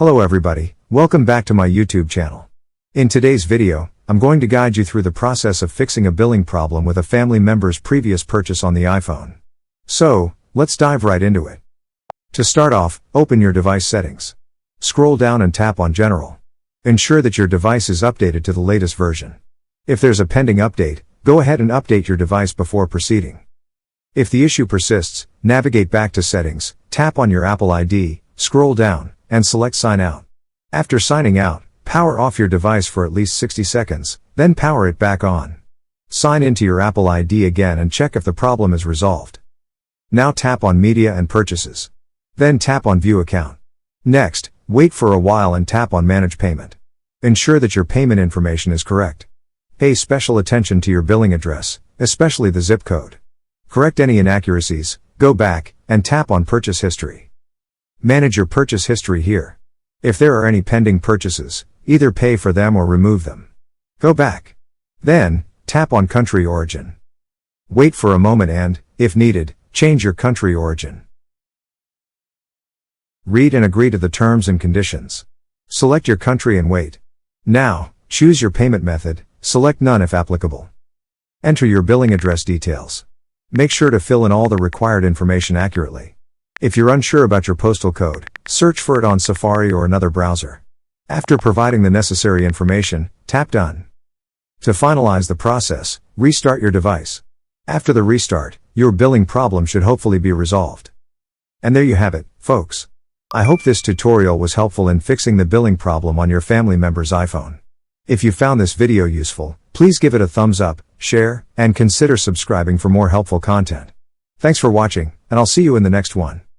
Hello everybody, welcome back to my YouTube channel. In today's video, I'm going to guide you through the process of fixing a billing problem with a family member's previous purchase on the iPhone. So, let's dive right into it. To start off, open your device settings. Scroll down and tap on General. Ensure that your device is updated to the latest version. If there's a pending update, go ahead and update your device before proceeding. If the issue persists, navigate back to Settings, tap on your Apple ID, scroll down, and select Sign Out. After signing out, power off your device for at least 60 seconds, then power it back on. Sign into your Apple ID again and check if the problem is resolved. Now tap on Media and Purchases. Then tap on View Account. Next, wait for a while and tap on Manage Payment. Ensure that your payment information is correct. Pay special attention to your billing address, especially the zip code. Correct any inaccuracies, go back, and tap on Purchase History. Manage your purchase history here. If there are any pending purchases, either pay for them or remove them. Go back. Then, tap on Country Origin. Wait for a moment and, if needed, change your country origin. Read and agree to the terms and conditions. Select your country and wait. Now, choose your payment method, select None if applicable. Enter your billing address details. Make sure to fill in all the required information accurately. If you're unsure about your postal code, search for it on Safari or another browser. After providing the necessary information, tap Done. To finalize the process, restart your device. After the restart, your billing problem should hopefully be resolved. And there you have it, folks. I hope this tutorial was helpful in fixing the billing problem on your family member's iPhone. If you found this video useful, please give it a thumbs up, share, and consider subscribing for more helpful content. Thanks for watching, and I'll see you in the next one.